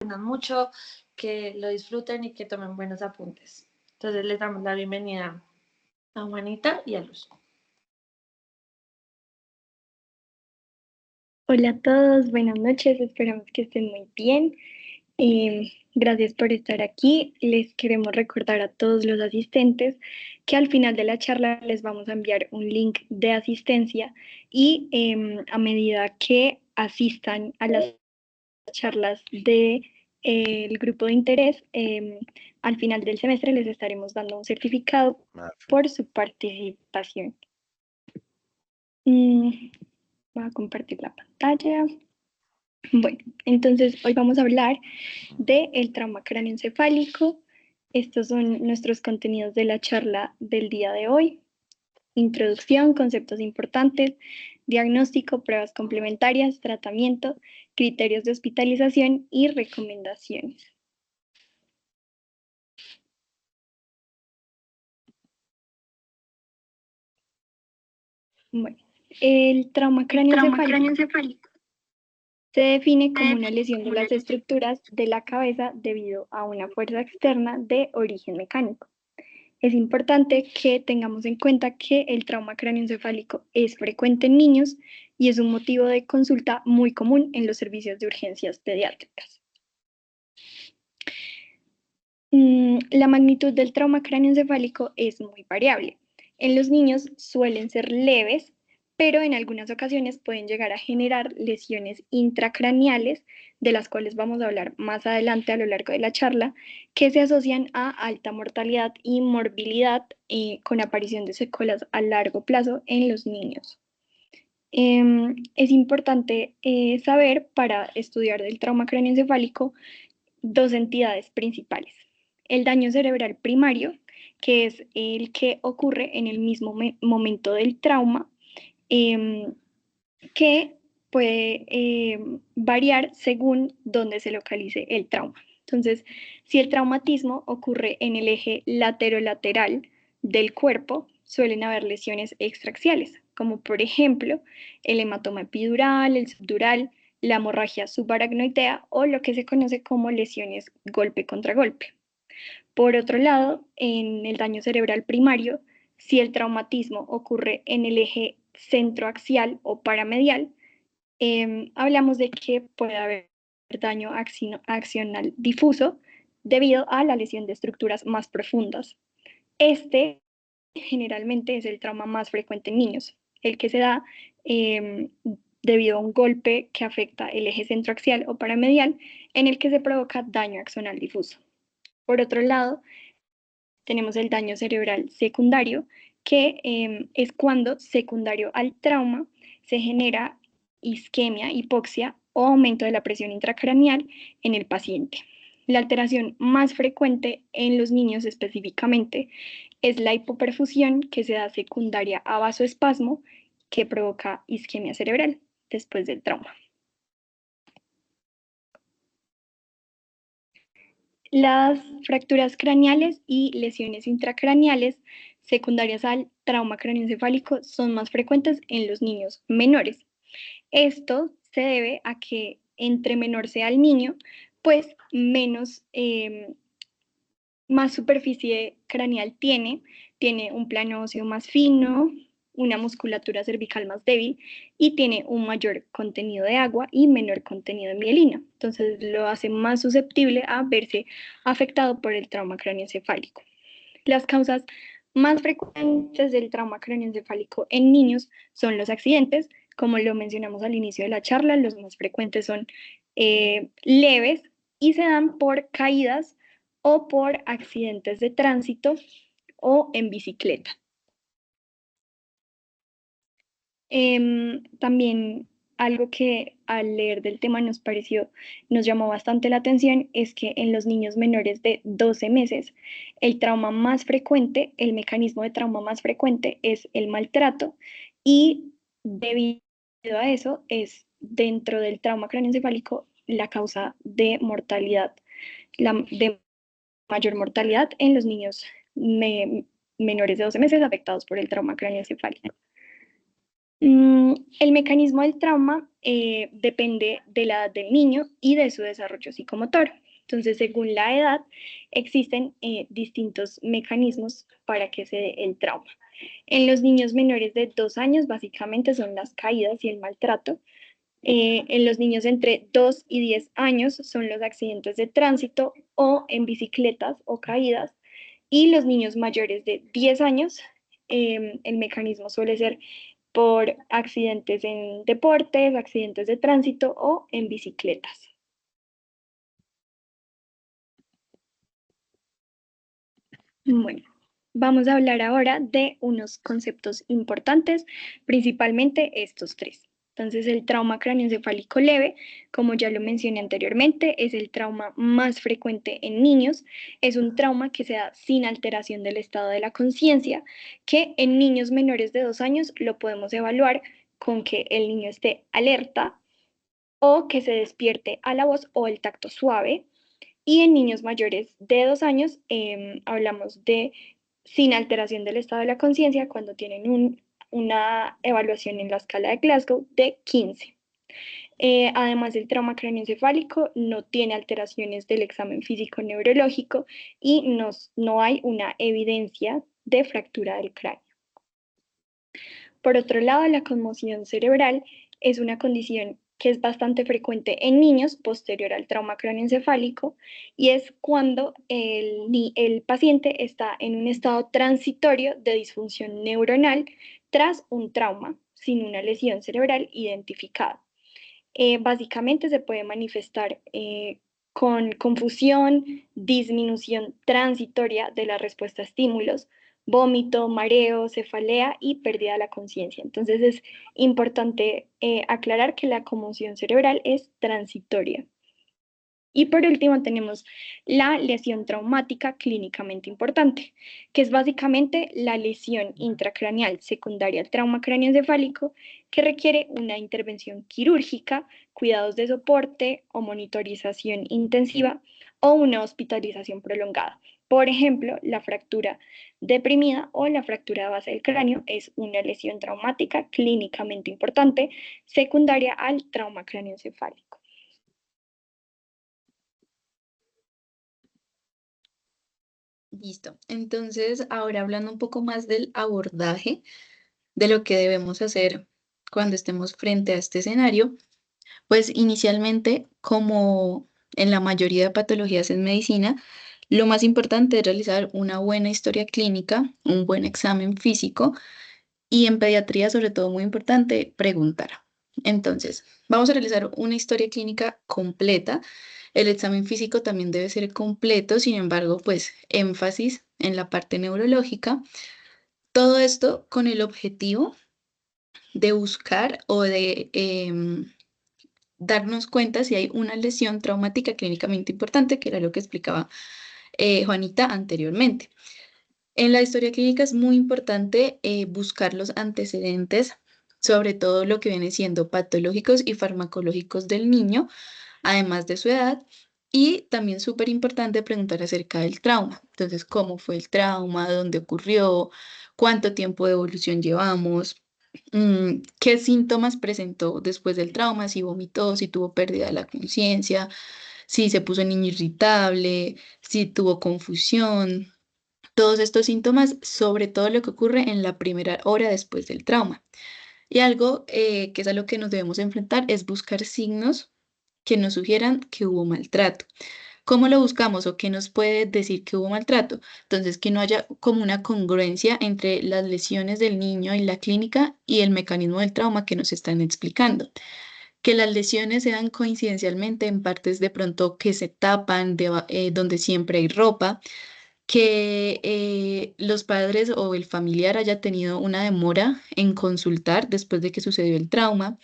aprendan mucho, que lo disfruten y que tomen buenos apuntes. Entonces les damos la bienvenida a Juanita y a Luz. Hola a todos, buenas noches, esperamos que estén muy bien. Gracias por estar aquí. Les queremos recordar a todos los asistentes que al final de la charla les vamos a enviar un link de asistencia y a medida que asistan a las charlas del grupo de interés, al final del semestre les estaremos dando un certificado por su participación. Voy a compartir la pantalla. Bueno, entonces hoy vamos a hablar del trauma cráneoencefálico. Estos son nuestros contenidos de la charla del día de hoy. Introducción, conceptos importantes, diagnóstico, pruebas complementarias, tratamiento, criterios de hospitalización y recomendaciones. Bueno, el trauma cráneoencefálico se define como una lesión de las estructuras de la cabeza debido a una fuerza externa de origen mecánico. Es importante que tengamos en cuenta que el trauma cráneoencefálico es frecuente en niños y es un motivo de consulta muy común en los servicios de urgencias pediátricas. La magnitud del trauma cráneoencefálico es muy variable. En los niños suelen ser leves, pero en algunas ocasiones pueden llegar a generar lesiones intracraneales, de las cuales vamos a hablar más adelante a lo largo de la charla, que se asocian a alta mortalidad y morbilidad con aparición de secuelas a largo plazo en los niños. Es importante saber para estudiar del trauma cráneoencefálico dos entidades principales. El daño cerebral primario, que es el que ocurre en el mismo momento del trauma, que puede variar según dónde se localice el trauma. Entonces, si el traumatismo ocurre en el eje laterolateral del cuerpo, suelen haber lesiones extraaxiales, como por ejemplo el hematoma epidural, el subdural, la hemorragia subaracnoidea o lo que se conoce como lesiones golpe contra golpe. Por otro lado, en el daño cerebral primario, si el traumatismo ocurre en el eje centroaxial o paramedial, hablamos de que puede haber daño axonal difuso debido a la lesión de estructuras más profundas. Este generalmente es el trauma más frecuente en niños, el que se da debido a un golpe que afecta el eje centroaxial o paramedial, en el que se provoca daño axonal difuso. Por otro lado, tenemos el daño cerebral secundario, que es cuando, secundario al trauma, se genera isquemia, hipoxia o aumento de la presión intracraneal en el paciente. La alteración más frecuente en los niños específicamente es la hipoperfusión, que se da secundaria a vasoespasmo, que provoca isquemia cerebral después del trauma. Las fracturas craneales y lesiones intracraneales secundarias al trauma craneoencefálico son más frecuentes en los niños menores. Esto se debe a que entre menor sea el niño, pues más superficie craneal tiene un plano óseo más fino, una musculatura cervical más débil y tiene un mayor contenido de agua y menor contenido de mielina. Entonces lo hace más susceptible a verse afectado por el trauma craneoencefálico. Las causas más frecuentes del trauma craneoencefálico en niños son los accidentes. Como lo mencionamos al inicio de la charla, los más frecuentes son leves y se dan por caídas o por accidentes de tránsito o en bicicleta. También algo que al leer del tema nos llamó bastante la atención es que en los niños menores de 12 meses, el trauma más frecuente, el mecanismo de trauma más frecuente es el maltrato y debido a eso es dentro del trauma craneoencefálico la causa de mortalidad, de mayor mortalidad en los niños menores de 12 meses afectados por el trauma craneoencefálico. El mecanismo del trauma depende de la edad del niño y de su desarrollo psicomotor. Entonces, según la edad, existen distintos mecanismos para que se dé el trauma. En los niños menores de 2 años, básicamente son las caídas y el maltrato. En los niños entre 2 y 10 años son los accidentes de tránsito o en bicicletas o caídas. Y los niños mayores de 10 años, el mecanismo suele ser por accidentes en deportes, accidentes de tránsito o en bicicletas. Bueno, vamos a hablar ahora de unos conceptos importantes, principalmente estos tres. Entonces, el trauma craneoencefálico leve, como ya lo mencioné anteriormente, es el trauma más frecuente en niños. Es un trauma que se da sin alteración del estado de la conciencia, que en niños menores de 2 años lo podemos evaluar con que el niño esté alerta o que se despierte a la voz o el tacto suave. Y en niños mayores de 2 años hablamos de sin alteración del estado de la conciencia cuando tienen una evaluación en la escala de Glasgow de 15. Además, el trauma craneoencefálico no tiene alteraciones del examen físico neurológico y no hay una evidencia de fractura del cráneo. Por otro lado, la conmoción cerebral es una condición que es bastante frecuente en niños posterior al trauma craneoencefálico y es cuando el paciente está en un estado transitorio de disfunción neuronal tras un trauma sin una lesión cerebral identificada. Básicamente se puede manifestar con confusión, disminución transitoria de la respuesta a estímulos, vómito, mareo, cefalea y pérdida de la conciencia. Entonces es importante aclarar que la conmoción cerebral es transitoria. Y por último tenemos la lesión traumática clínicamente importante, que es básicamente la lesión intracraneal secundaria al trauma craneoencefálico que requiere una intervención quirúrgica, cuidados de soporte o monitorización intensiva o una hospitalización prolongada. Por ejemplo, la fractura deprimida o la fractura de base del cráneo es una lesión traumática clínicamente importante secundaria al trauma craneoencefálico. Listo. Entonces, ahora hablando un poco más del abordaje de lo que debemos hacer cuando estemos frente a este escenario, pues inicialmente, como en la mayoría de patologías en medicina, lo más importante es realizar una buena historia clínica, un buen examen físico y en pediatría, sobre todo muy importante, preguntar. Entonces, vamos a realizar una historia clínica completa. El examen físico también debe ser completo, sin embargo, pues énfasis en la parte neurológica. Todo esto con el objetivo de buscar o de darnos cuenta si hay una lesión traumática clínicamente importante, que era lo que explicaba Juanita anteriormente. En la historia clínica es muy importante buscar los antecedentes, sobre todo lo que viene siendo patológicos y farmacológicos del niño, además de su edad, y también súper importante preguntar acerca del trauma. Entonces, ¿cómo fue el trauma? ¿Dónde ocurrió? ¿Cuánto tiempo de evolución llevamos? ¿Qué síntomas presentó después del trauma? Si vomitó, si tuvo pérdida de la conciencia, si se puso niño irritable, si tuvo confusión. Todos estos síntomas, sobre todo lo que ocurre en la primera hora después del trauma. Y algo que es a lo que nos debemos enfrentar es buscar signos que nos sugieran que hubo maltrato. ¿Cómo lo buscamos o qué nos puede decir que hubo maltrato? Entonces, que no haya como una congruencia entre las lesiones del niño y la clínica y el mecanismo del trauma que nos están explicando. Que las lesiones se dan coincidencialmente en partes de pronto que se tapan, donde siempre hay ropa, que los padres o el familiar haya tenido una demora en consultar después de que sucedió el trauma.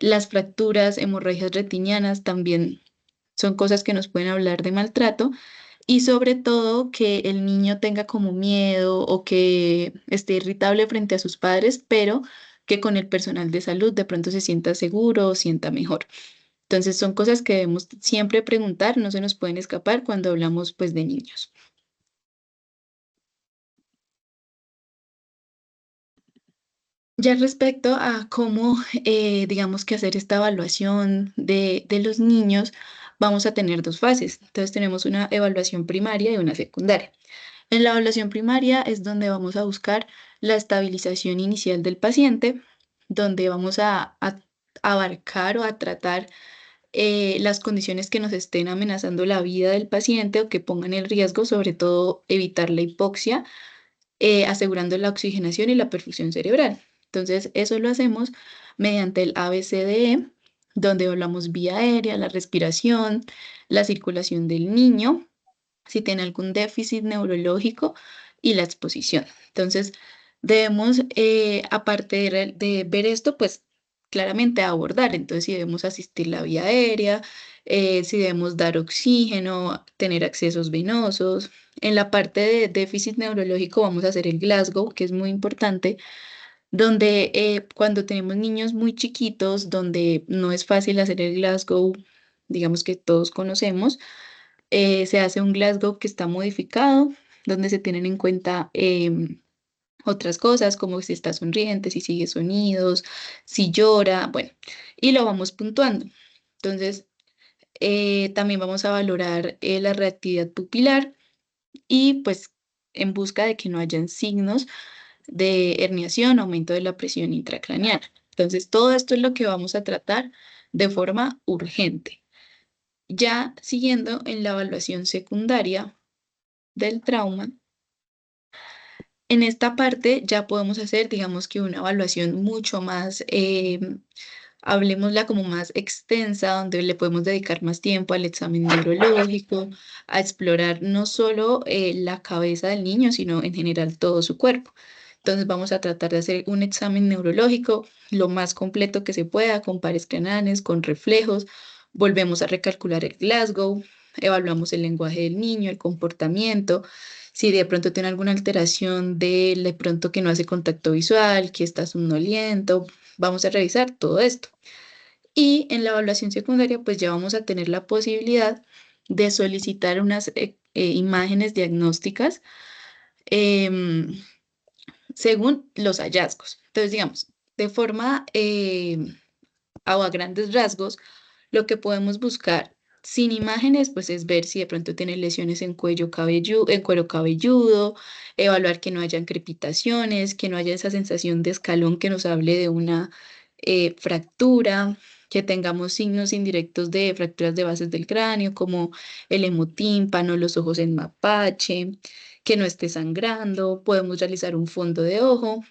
Las fracturas, hemorragias retinianas también son cosas que nos pueden hablar de maltrato y sobre todo que el niño tenga como miedo o que esté irritable frente a sus padres, pero que con el personal de salud de pronto se sienta seguro o sienta mejor. Entonces son cosas que debemos siempre preguntar, no se nos pueden escapar cuando hablamos pues de niños. Ya respecto a cómo, digamos que hacer esta evaluación de los niños, vamos a tener dos fases. Entonces tenemos una evaluación primaria y una secundaria. En la evaluación primaria es donde vamos a buscar la estabilización inicial del paciente, donde vamos a abarcar o a tratar las condiciones que nos estén amenazando la vida del paciente o que pongan en riesgo, sobre todo evitar la hipoxia, asegurando la oxigenación y la perfusión cerebral. Entonces, eso lo hacemos mediante el ABCDE, donde hablamos vía aérea, la respiración, la circulación del niño, si tiene algún déficit neurológico y la exposición. Entonces, debemos, aparte de ver esto, pues claramente abordar. Entonces, si debemos asistir la vía aérea, si debemos dar oxígeno, tener accesos venosos. En la parte de déficit neurológico vamos a hacer el Glasgow, que es muy importante, donde cuando tenemos niños muy chiquitos, donde no es fácil hacer el Glasgow, digamos que todos conocemos, se hace un Glasgow que está modificado, donde se tienen en cuenta otras cosas, como si está sonriente, si sigue sonidos, si llora, bueno, y lo vamos puntuando. Entonces, también vamos a valorar la reactividad pupilar y pues en busca de que no hayan signos de herniación, aumento de la presión intracraneal. Entonces, todo esto es lo que vamos a tratar de forma urgente. Ya siguiendo en la evaluación secundaria del trauma, en esta parte ya podemos hacer, digamos que una evaluación mucho más, hablemosla como más extensa, donde le podemos dedicar más tiempo al examen neurológico, a explorar no solo la cabeza del niño, sino en general todo su cuerpo. Entonces vamos a tratar de hacer un examen neurológico lo más completo que se pueda, con pares craneales, con reflejos. Volvemos a recalcular el Glasgow, evaluamos el lenguaje del niño, el comportamiento, si de pronto tiene alguna alteración de pronto que no hace contacto visual, que está somnoliento, vamos a revisar todo esto. Y en la evaluación secundaria, pues ya vamos a tener la posibilidad de solicitar unas imágenes diagnósticas em, según los hallazgos. Entonces, digamos, de forma o a grandes rasgos, lo que podemos buscar sin imágenes, pues es ver si de pronto tiene lesiones en en cuero cabelludo, evaluar que no hayan crepitaciones, que no haya esa sensación de escalón que nos hable de una fractura, que tengamos signos indirectos de fracturas de bases del cráneo, como el hemotímpano, los ojos en mapache, que no esté sangrando. Podemos realizar un fondo de ojo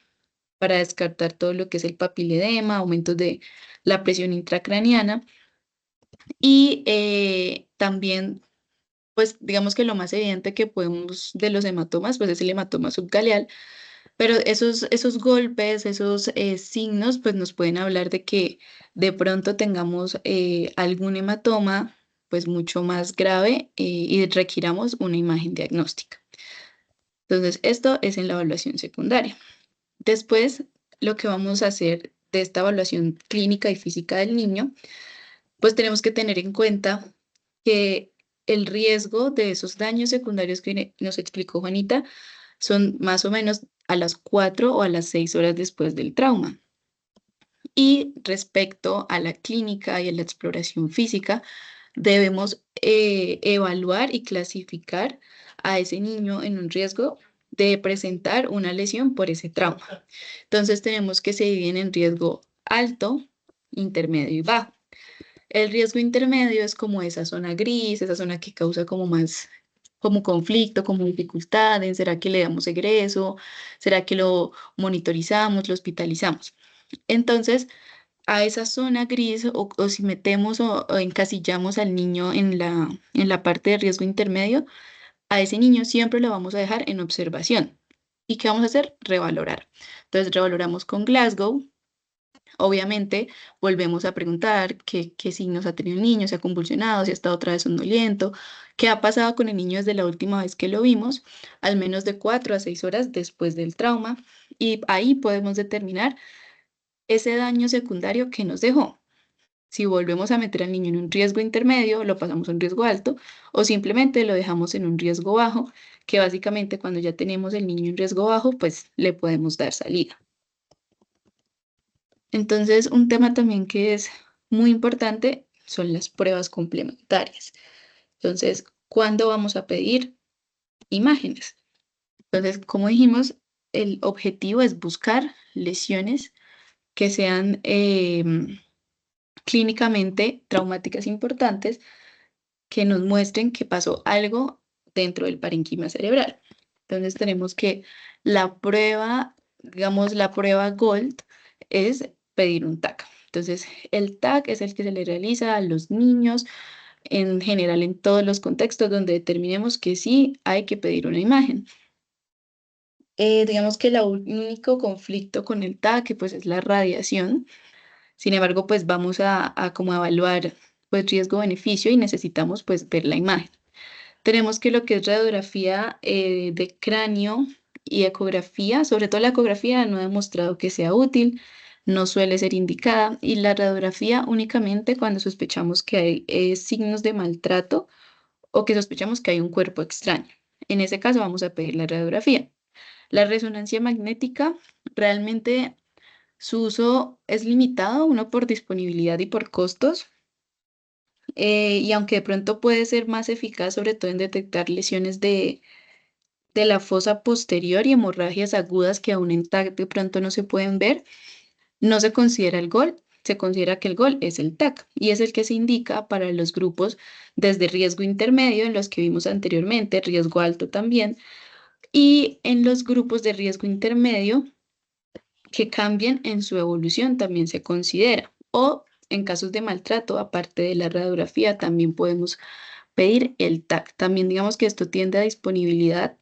para descartar todo lo que es el papiledema, aumentos de la presión intracraniana y también, pues digamos que lo más evidente que podemos de los hematomas, pues es el hematoma subgaleal, pero esos golpes, esos signos, pues nos pueden hablar de que de pronto tengamos algún hematoma, pues mucho más grave y requiramos una imagen diagnóstica. Entonces, esto es en la evaluación secundaria. Después, lo que vamos a hacer de esta evaluación clínica y física del niño, pues tenemos que tener en cuenta que el riesgo de esos daños secundarios que nos explicó Juanita son más o menos a las 4 o a las 6 horas después del trauma. Y respecto a la clínica y a la exploración física, debemos evaluar y clasificar a ese niño en un riesgo de presentar una lesión por ese trauma. Entonces tenemos que se dividen en riesgo alto, intermedio y bajo. El riesgo intermedio es como esa zona gris, esa zona que causa como más, como conflicto, como dificultades. ¿Será que le damos egreso? ¿Será que lo monitorizamos, lo hospitalizamos? Entonces, a esa zona gris o si metemos o encasillamos al niño en la parte de riesgo intermedio, a ese niño siempre lo vamos a dejar en observación. ¿Y qué vamos a hacer? Revalorar. Entonces, revaloramos con Glasgow. Obviamente, volvemos a preguntar qué signos ha tenido el niño, si ha convulsionado, si ha estado otra vez somnoliento, qué ha pasado con el niño desde la última vez que lo vimos, al menos de 4 a 6 horas después del trauma. Y ahí podemos determinar ese daño secundario que nos dejó. Si volvemos a meter al niño en un riesgo intermedio, lo pasamos a un riesgo alto o simplemente lo dejamos en un riesgo bajo, que básicamente cuando ya tenemos el niño en riesgo bajo, pues le podemos dar salida. Entonces, un tema también que es muy importante son las pruebas complementarias. Entonces, ¿cuándo vamos a pedir imágenes? Entonces, como dijimos, el objetivo es buscar lesiones que sean clínicamente traumáticas importantes, que nos muestren que pasó algo dentro del parénquima cerebral. Entonces, tenemos que la prueba, digamos, la prueba GOLD es pedir un TAC. Entonces, el TAC es el que se le realiza a los niños en general en todos los contextos donde determinemos que sí hay que pedir una imagen. Digamos que el único conflicto con el TAC pues es la radiación. Sin embargo, pues vamos a como evaluar pues riesgo-beneficio y necesitamos pues ver la imagen. Tenemos que lo que es radiografía de cráneo y ecografía, sobre todo la ecografía no ha demostrado que sea útil, no suele ser indicada y la radiografía únicamente cuando sospechamos que hay signos de maltrato o que sospechamos que hay un cuerpo extraño. En ese caso vamos a pedir la radiografía. La resonancia magnética realmente su uso es limitado, uno por disponibilidad y por costos, y aunque de pronto puede ser más eficaz, sobre todo en detectar lesiones de la fosa posterior y hemorragias agudas que aún en TAC de pronto no se pueden ver, no se considera el GOL, se considera que el GOL es el TAC y es el que se indica para los grupos desde riesgo intermedio, en los que vimos anteriormente, riesgo alto también, y en los grupos de riesgo intermedio que cambien en su evolución también se considera. O en casos de maltrato, aparte de la radiografía, también podemos pedir el TAC. También digamos que esto tiende a disponibilidad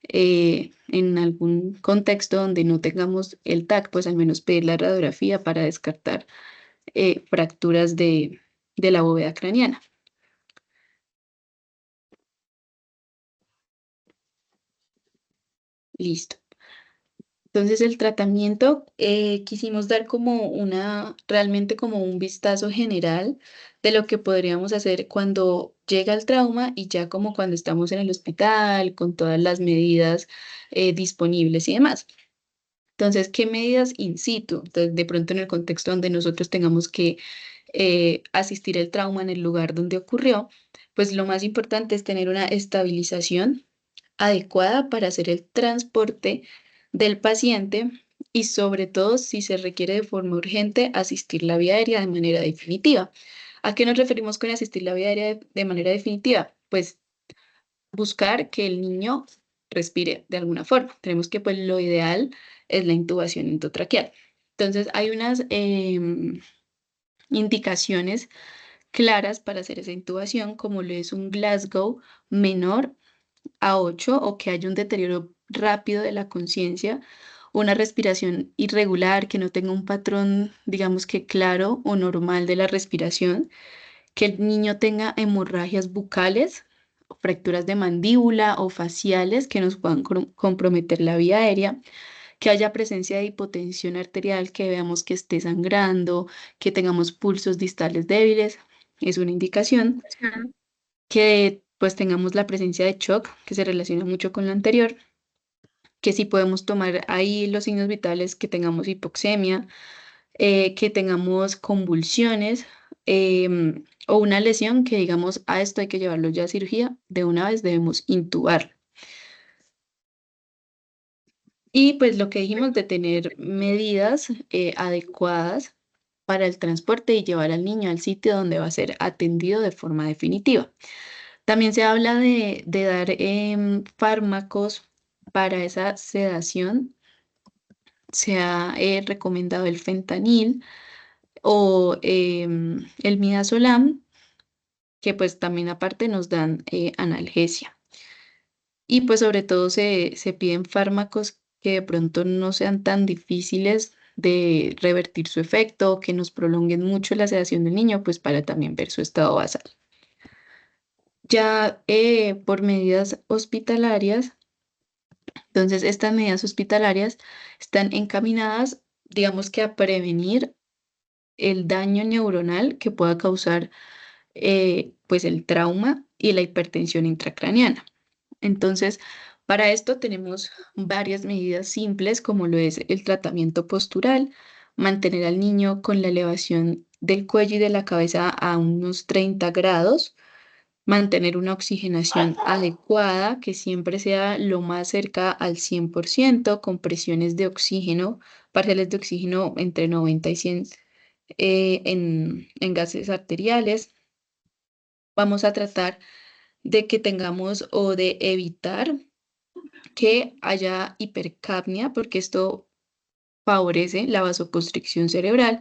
en algún contexto donde no tengamos el TAC, pues al menos pedir la radiografía para descartar fracturas de la bóveda craneana. Listo. Entonces el tratamiento quisimos dar como realmente como un vistazo general de lo que podríamos hacer cuando llega el trauma y ya como cuando estamos en el hospital con todas las medidas disponibles y demás. Entonces, ¿qué medidas in situ? Entonces, de pronto en el contexto donde nosotros tengamos que asistir el trauma en el lugar donde ocurrió, pues lo más importante es tener una estabilización adecuada para hacer el transporte del paciente y sobre todo si se requiere de forma urgente asistir la vía aérea de manera definitiva. ¿A qué nos referimos con asistir la vía aérea de manera definitiva? Pues buscar que el niño respire de alguna forma. Tenemos que pues lo ideal es la intubación endotraqueal. Entonces hay unas indicaciones claras para hacer esa intubación, como lo es un Glasgow menor a 8 o que haya un deterioro rápido de la conciencia, una respiración irregular, que no tenga un patrón, digamos que claro o normal de la respiración, que el niño tenga hemorragias bucales, fracturas de mandíbula o faciales que nos puedan comprometer la vía aérea, que haya presencia de hipotensión arterial, que veamos que esté sangrando, que tengamos pulsos distales débiles, es una indicación que pues tengamos la presencia de shock, que se relaciona mucho con lo anterior, que si podemos tomar ahí los signos vitales, que tengamos hipoxemia, que tengamos convulsiones o una lesión que digamos, a esto hay que llevarlo ya a cirugía, de una vez debemos intubar. Y pues lo que dijimos de tener medidas adecuadas para el transporte y llevar al niño al sitio donde va a ser atendido de forma definitiva. También se habla de dar fármacos para esa sedación. Se ha recomendado el fentanil o el midazolam, que pues también aparte nos dan analgesia. Y pues sobre todo se piden fármacos que de pronto no sean tan difíciles de revertir su efecto, que nos prolonguen mucho la sedación del niño, pues para también ver su estado basal. Ya por medidas hospitalarias, entonces estas medidas hospitalarias están encaminadas, digamos que a prevenir el daño neuronal que pueda causar pues el trauma y la hipertensión intracraneana. Entonces, para esto tenemos varias medidas simples como lo es el tratamiento postural, mantener al niño con la elevación del cuello y de la cabeza a unos 30 grados, mantener una oxigenación adecuada, que siempre sea lo más cerca al 100%, con presiones de oxígeno, parciales de oxígeno entre 90 y 100 en gases arteriales. Vamos a tratar de que tengamos o de evitar que haya hipercapnia, porque esto favorece la vasoconstricción cerebral,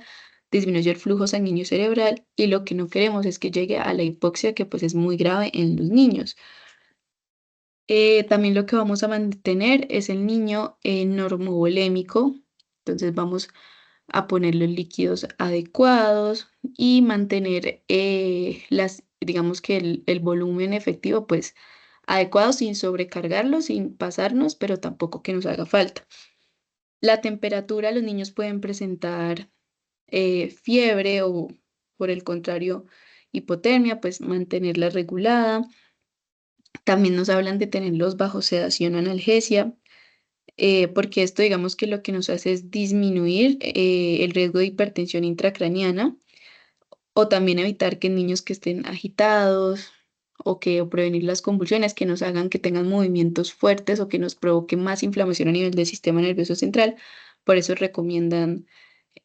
disminuye el flujo sanguíneo cerebral y lo que no queremos es que llegue a la hipoxia, que pues es muy grave en los niños. También lo que vamos a mantener es el niño normovolémico, entonces vamos a poner los líquidos adecuados y mantener digamos que el volumen efectivo pues adecuado sin sobrecargarlo, sin pasarnos, pero tampoco que nos haga falta. La temperatura, los niños pueden presentar fiebre o por el contrario hipotermia, pues mantenerla regulada. También nos hablan de tenerlos bajo sedación o analgesia, porque esto digamos que lo que nos hace es disminuir el riesgo de hipertensión intracraniana o también evitar que niños que estén agitados o prevenir las convulsiones que nos hagan que tengan movimientos fuertes o que nos provoquen más inflamación a nivel del sistema nervioso central. Por eso recomiendan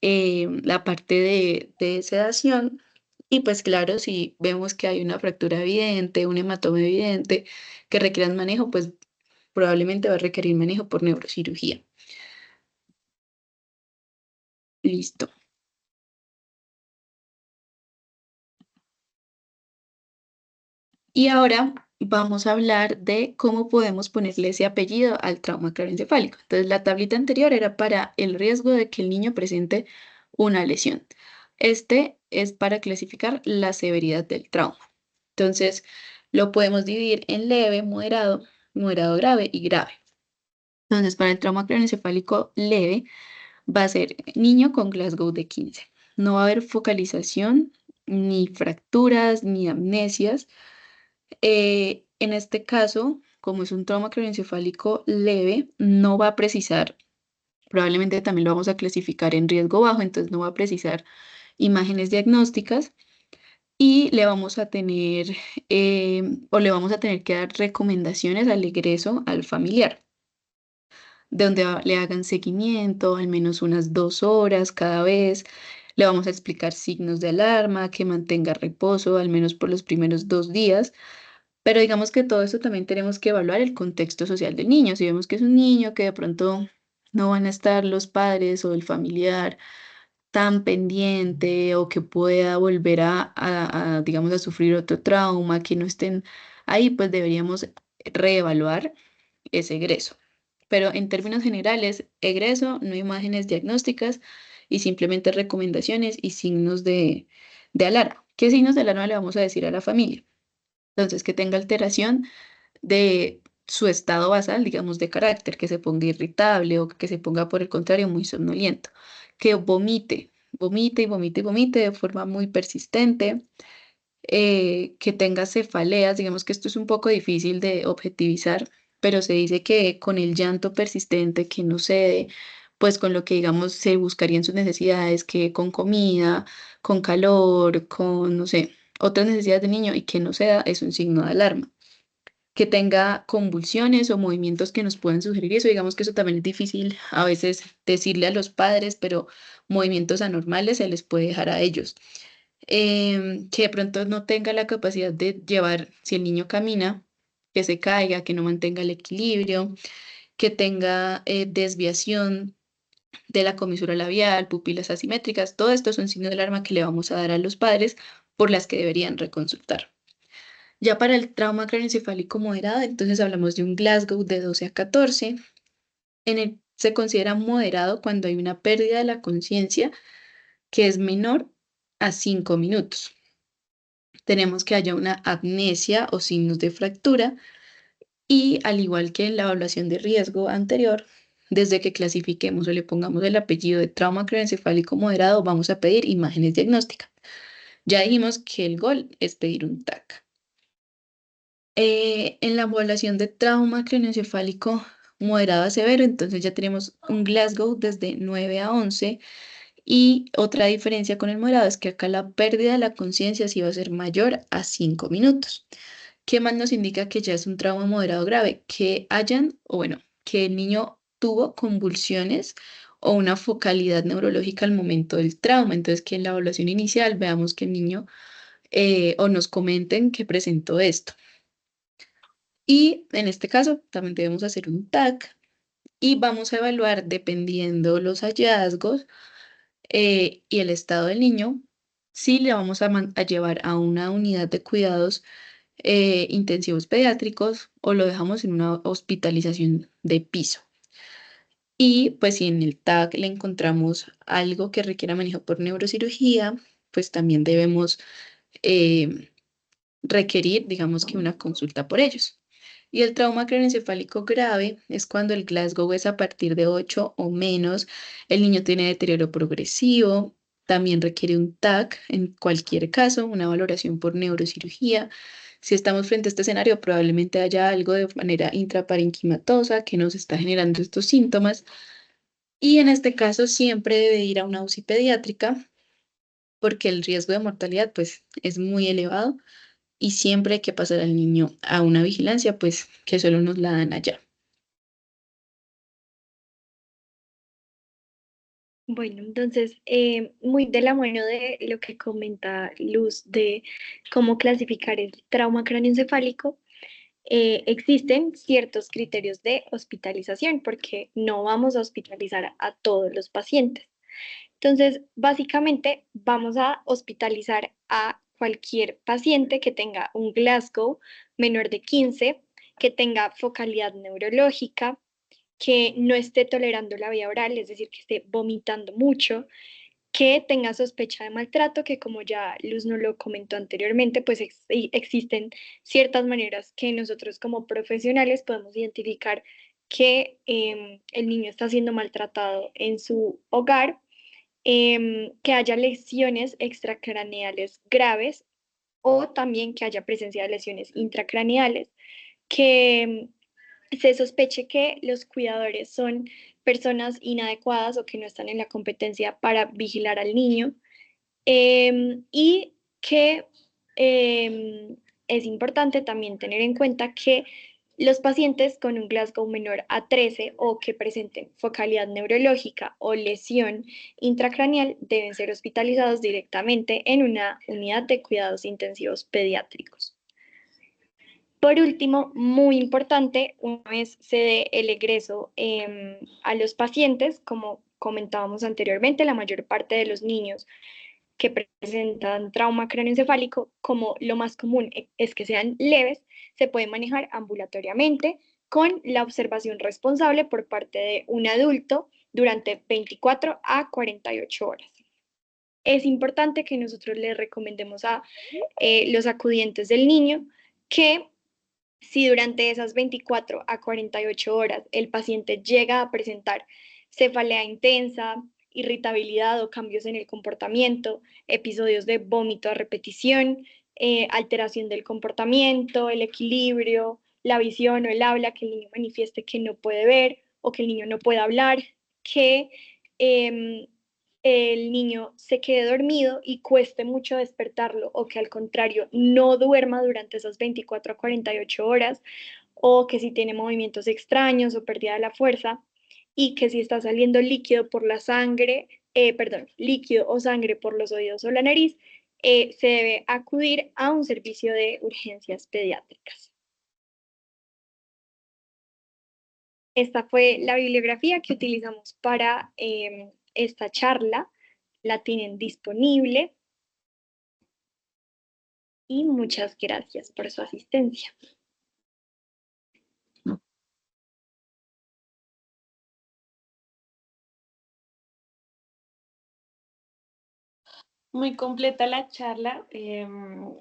la parte de sedación. Y pues claro, si vemos que hay una fractura evidente, un hematoma evidente que requieran manejo, pues probablemente va a requerir manejo por neurocirugía. Listo. Y ahora vamos a hablar de cómo podemos ponerle ese apellido al trauma craneoencefálico. Entonces, la tablita anterior era para el riesgo de que el niño presente una lesión. Este es para clasificar la severidad del trauma. Entonces, lo podemos dividir en leve, moderado, moderado grave y grave. Entonces, para el trauma craneoencefálico leve, va a ser niño con Glasgow de 15. No va a haber focalización, ni fracturas, ni amnesias. En este caso, como es un trauma craneoencefálico leve, no va a precisar, probablemente también lo vamos a clasificar en riesgo bajo, entonces no va a precisar imágenes diagnósticas y le vamos a tener o le vamos a tener que dar recomendaciones al egreso al familiar, de donde le hagan seguimiento al menos unas 2 horas cada vez. Le vamos a explicar signos de alarma, que mantenga reposo al menos por los primeros 2 días. Pero digamos que todo esto también tenemos que evaluar el contexto social del niño. Si vemos que es un niño que de pronto no van a estar los padres o el familiar tan pendiente o que pueda volver digamos, a sufrir otro trauma, que no estén ahí, pues deberíamos reevaluar ese egreso. Pero en términos generales, egreso, no imágenes diagnósticas y simplemente recomendaciones y signos de alarma. ¿Qué signos de alarma le vamos a decir a la familia? Entonces, que tenga alteración de su estado basal, digamos, de carácter, que se ponga irritable o que se ponga, por el contrario, muy somnoliento, que vomite y vomite y vomite de forma muy persistente, que tenga cefaleas, digamos que esto es un poco difícil de objetivizar, pero se dice que con el llanto persistente que no cede, pues con lo que digamos se buscarían sus necesidades, que con comida, con calor, con, no sé, otras necesidades del niño y que no ceda es un signo de alarma. Que tenga convulsiones o movimientos que nos pueden sugerir eso, digamos que eso también es difícil a veces decirle a los padres, pero movimientos anormales se les puede dejar a ellos. Que de pronto no tenga la capacidad de llevar, si el niño camina, que se caiga, que no mantenga el equilibrio, que tenga desviación de la comisura labial, pupilas asimétricas, todo esto es un signo de alarma que le vamos a dar a los padres por las que deberían reconsultar. Ya para el trauma craneoencefálico moderado, entonces hablamos de un Glasgow de 12 a 14. Se considera moderado cuando hay una pérdida de la conciencia que es menor a 5 minutos. Tenemos que haya una amnesia o signos de fractura y al igual que en la evaluación de riesgo anterior, desde que clasifiquemos o le pongamos el apellido de trauma craneoencefálico moderado, vamos a pedir imágenes diagnósticas. Ya dijimos que el gol es pedir un TAC. En la evaluación de trauma craneoencefálico moderado a severo, entonces ya tenemos un Glasgow desde 9 a 11 Y otra diferencia con el moderado es que acá la pérdida de la conciencia sí va a ser mayor a 5 minutos. ¿Qué más nos indica que ya es un trauma moderado grave? Que hayan, o bueno, que el niño tuvo convulsiones o una focalidad neurológica al momento del trauma. Entonces, que en la evaluación inicial veamos que el niño o nos comenten que presentó esto. Y en este caso también debemos hacer un TAC y vamos a evaluar, dependiendo los hallazgos y el estado del niño, si le vamos a llevar a una unidad de cuidados intensivos pediátricos o lo dejamos en una hospitalización de piso. Y pues si en el TAC le encontramos algo que requiera manejo por neurocirugía, pues también debemos eh, requerir, digamos que una consulta por ellos. Y el trauma craneoencefálico grave es cuando el Glasgow es a partir de 8 o menos, el niño tiene deterioro progresivo, también requiere un TAC, en cualquier caso, una valoración por neurocirugía. Si estamos frente a este escenario, probablemente haya algo de manera intraparenquimatosa que nos está generando estos síntomas. Y en este caso siempre debe ir a una UCI pediátrica porque el riesgo de mortalidad pues es muy elevado y siempre hay que pasar al niño a una vigilancia, pues que solo nos la dan allá. Bueno, entonces, muy de la mano de lo que comenta Luz de cómo clasificar el trauma craneoencefálico, existen ciertos criterios de hospitalización porque no vamos a hospitalizar a todos los pacientes. Entonces, básicamente, vamos a hospitalizar a cualquier paciente que tenga un Glasgow menor de 15, que tenga focalidad neurológica, que no esté tolerando la vía oral, es decir, que esté vomitando mucho, que tenga sospecha de maltrato, que como ya Luz nos lo comentó anteriormente, pues existen ciertas maneras que nosotros como profesionales podemos identificar que el niño está siendo maltratado en su hogar, que haya lesiones extracraneales graves o también que haya presencia de lesiones intracraneales, que se sospeche que los cuidadores son personas inadecuadas o que no están en la competencia para vigilar al niño, y que es importante también tener en cuenta que los pacientes con un Glasgow menor a 13 o que presenten focalidad neurológica o lesión intracraneal deben ser hospitalizados directamente en una unidad de cuidados intensivos pediátricos. Por último, muy importante, una vez se dé el egreso a los pacientes, como comentábamos anteriormente, la mayor parte de los niños que presentan trauma craneoencefálico, como lo más común es que sean leves, se pueden manejar ambulatoriamente con la observación responsable por parte de un adulto durante 24 a 48 horas. Es importante que nosotros le recomendemos a los acudientes del niño que si durante esas 24 a 48 horas el paciente llega a presentar cefalea intensa, irritabilidad o cambios en el comportamiento, episodios de vómito a repetición, alteración del comportamiento, el equilibrio, la visión o el habla, que el niño manifieste que no puede ver o que el niño no puede hablar, que eh, el niño se quede dormido y cueste mucho despertarlo o que al contrario no duerma durante esas 24 a 48 horas o que si tiene movimientos extraños o pérdida de la fuerza y que si está saliendo líquido por la sangre, líquido o sangre por los oídos o la nariz, se debe acudir a un servicio de urgencias pediátricas. Esta fue la bibliografía que utilizamos para esta charla. La tienen disponible y muchas gracias por su asistencia. Muy completa la charla,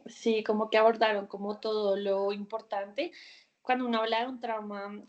sí, como que abordaron como todo lo importante. Cuando uno habla de un trauma